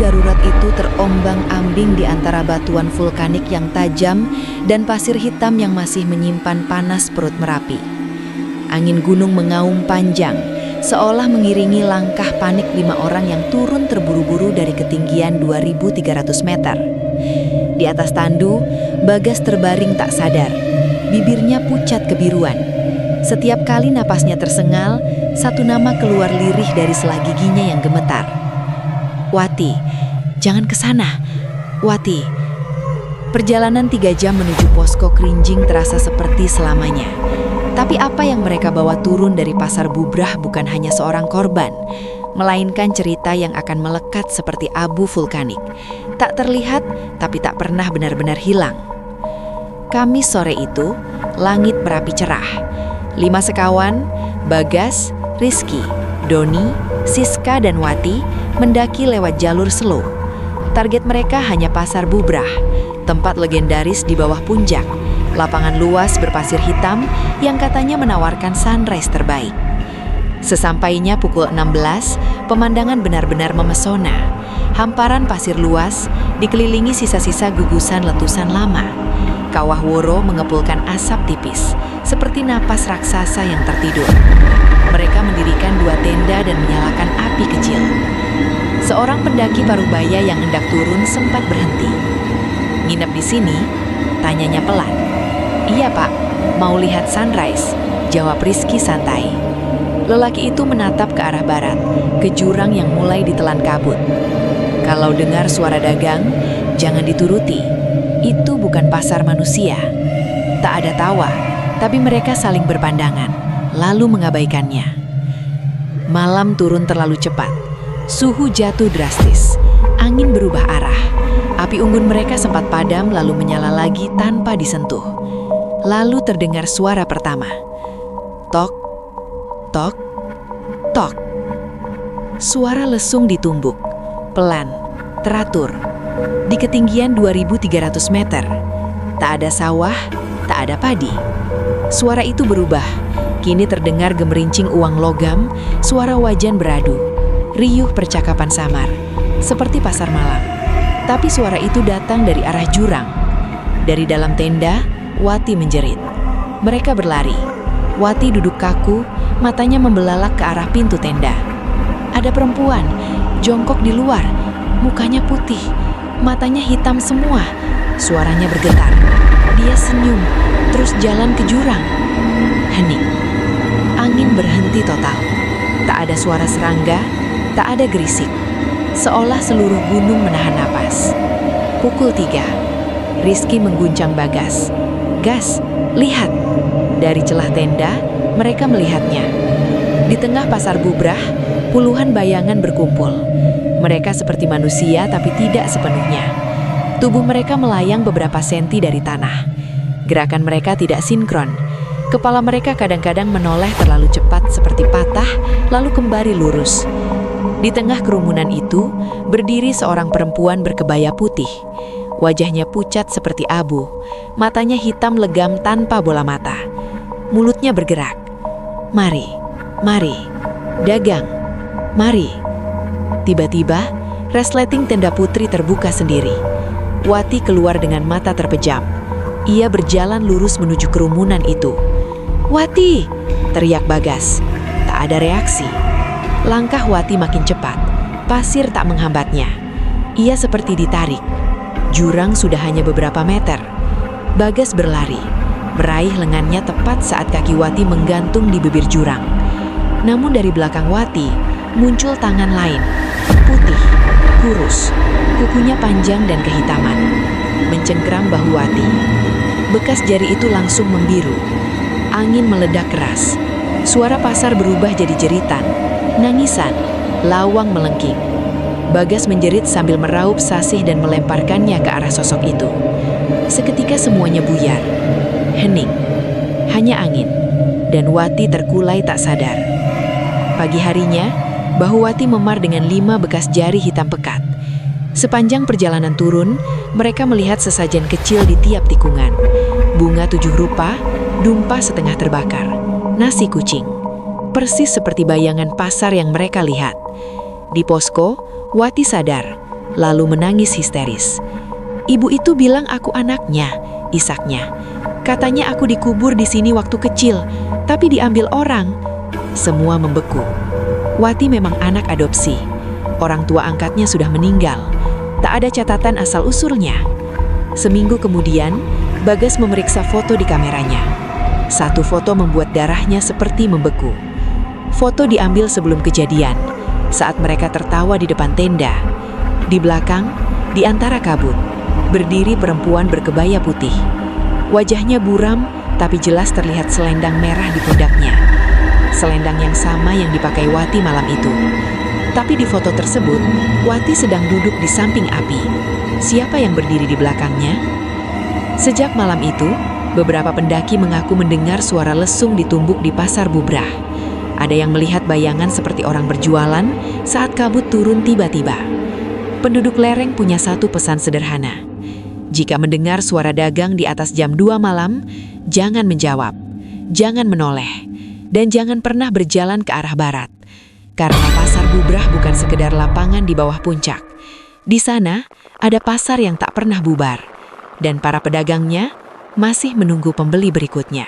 darurat itu terombang-ambing di antara batuan vulkanik yang tajam dan pasir hitam yang masih menyimpan panas perut Merapi. Angin gunung mengaum panjang, seolah mengiringi langkah panik 5 orang yang turun terburu-buru dari ketinggian 2.300 meter. Di atas tandu, Bagas terbaring tak sadar. Bibirnya pucat kebiruan. Setiap kali napasnya tersengal, satu nama keluar lirih dari selah giginya yang gemetar. "Wati, jangan ke sana. Wati." Perjalanan 3 jam menuju posko Krinjing terasa seperti selamanya. Tapi apa yang mereka bawa turun dari Pasar Bubrah bukan hanya seorang korban, melainkan cerita yang akan melekat seperti abu vulkanik. Tak terlihat, tapi tak pernah benar-benar hilang. Kamis sore itu, langit Merapi cerah. 5 sekawan, Bagas, Rizky, Doni, Siska, dan Wati mendaki lewat jalur slow. Target mereka hanya Pasar Bubrah, tempat legendaris di bawah puncak, lapangan luas berpasir hitam yang katanya menawarkan sunrise terbaik. Sesampainya pukul 16, pemandangan benar-benar memesona. Hamparan pasir luas dikelilingi sisa-sisa gugusan letusan lama. Kawah Woro mengepulkan asap tipis, seperti napas raksasa yang tertidur. Mereka mendirikan 2 tenda dan menyalakan api kecil. Seorang pendaki parubaya yang hendak turun sempat berhenti. "Nginep di sini?" tanyanya pelan. "Iya, Pak, mau lihat sunrise," jawab Rizky santai. Lelaki itu menatap ke arah barat, ke jurang yang mulai ditelan kabut. "Kalau dengar suara dagang, jangan dituruti. Itu bukan pasar manusia." Tak ada tawa, tapi mereka saling berpandangan, lalu mengabaikannya. Malam turun terlalu cepat. Suhu jatuh drastis. Angin berubah arah. Api unggun mereka sempat padam lalu menyala lagi tanpa disentuh. Lalu terdengar suara pertama. Tok, tok, tok. Suara lesung ditumbuk. Pelan, teratur. Di ketinggian 2.300 meter. Tak ada sawah, tak ada padi. Suara itu berubah. Kini terdengar gemerincing uang logam, suara wajan beradu, riuh percakapan samar, seperti pasar malam. Tapi suara itu datang dari arah jurang. Dari dalam tenda, Wati menjerit. Mereka berlari. Wati duduk kaku, matanya membelalak ke arah pintu tenda. Ada perempuan, jongkok di luar, mukanya putih, matanya hitam semua. Suaranya bergetar. Dia senyum, terus jalan ke jurang. Hening. Angin berhenti total. Tak ada suara serangga, tak ada gerisik. Seolah seluruh gunung menahan napas. Pukul 3. Rizky mengguncang Bagas. "Gas, lihat." Dari celah tenda, mereka melihatnya. Di tengah Pasar Bubrah, puluhan bayangan berkumpul. Mereka seperti manusia tapi tidak sepenuhnya. Tubuh mereka melayang beberapa senti dari tanah. Gerakan mereka tidak sinkron. Kepala mereka kadang-kadang menoleh terlalu cepat seperti patah, lalu kembali lurus. Di tengah kerumunan itu, berdiri seorang perempuan berkebaya putih. Wajahnya pucat seperti abu, matanya hitam legam tanpa bola mata. Mulutnya bergerak. "Mari, mari, dagang, mari." Tiba-tiba, resleting tenda putri terbuka sendiri. Wati keluar dengan mata terpejam. Ia berjalan lurus menuju kerumunan itu. "Wati!" teriak Bagas. Tak ada reaksi. Langkah Wati makin cepat. Pasir tak menghambatnya. Ia seperti ditarik. Jurang sudah hanya beberapa meter. Bagas berlari, meraih lengannya tepat saat kaki Wati menggantung di bibir jurang. Namun dari belakang Wati, muncul tangan lain. Putih, kurus, kukunya panjang dan kehitaman. Mencengkeram bahu Wati. Bekas jari itu langsung membiru. Angin meledak keras. Suara pasar berubah jadi jeritan, nangisan, lawang melengking. Bagas menjerit sambil meraup sasih dan melemparkannya ke arah sosok itu. Seketika semuanya buyar. Hening. Hanya angin. Dan Wati terkulai tak sadar. Pagi harinya, bahu Wati memar dengan 5 bekas jari hitam pekat. Sepanjang perjalanan turun, mereka melihat sesajen kecil di tiap tikungan. Bunga 7 rupa, dumpah setengah terbakar, nasi kucing. Persis seperti bayangan pasar yang mereka lihat. Di posko, Wati sadar lalu menangis histeris. "Ibu itu bilang aku anaknya," isaknya. "Katanya aku dikubur di sini waktu kecil, tapi diambil orang." Semua membeku. Wati memang anak adopsi. Orang tua angkatnya sudah meninggal. Tak ada catatan asal-usulnya. Seminggu kemudian, Bagas memeriksa foto di kameranya. Satu foto membuat darahnya seperti membeku. Foto diambil sebelum kejadian, saat mereka tertawa di depan tenda. Di belakang, di antara kabut, berdiri perempuan berkebaya putih. Wajahnya buram, tapi jelas terlihat selendang merah di pundaknya. Selendang yang sama yang dipakai Wati malam itu. Tapi di foto tersebut, Wati sedang duduk di samping api. Siapa yang berdiri di belakangnya? Sejak malam itu, beberapa pendaki mengaku mendengar suara lesung ditumbuk di Pasar Bubrah. Ada yang melihat bayangan seperti orang berjualan saat kabut turun tiba-tiba. Penduduk lereng punya satu pesan sederhana. Jika mendengar suara dagang di atas jam 2 malam, jangan menjawab, jangan menoleh, dan jangan pernah berjalan ke arah barat. Karena Pasar Bubrah bukan sekedar lapangan di bawah puncak. Di sana, ada pasar yang tak pernah bubar. Dan para pedagangnya masih menunggu pembeli berikutnya.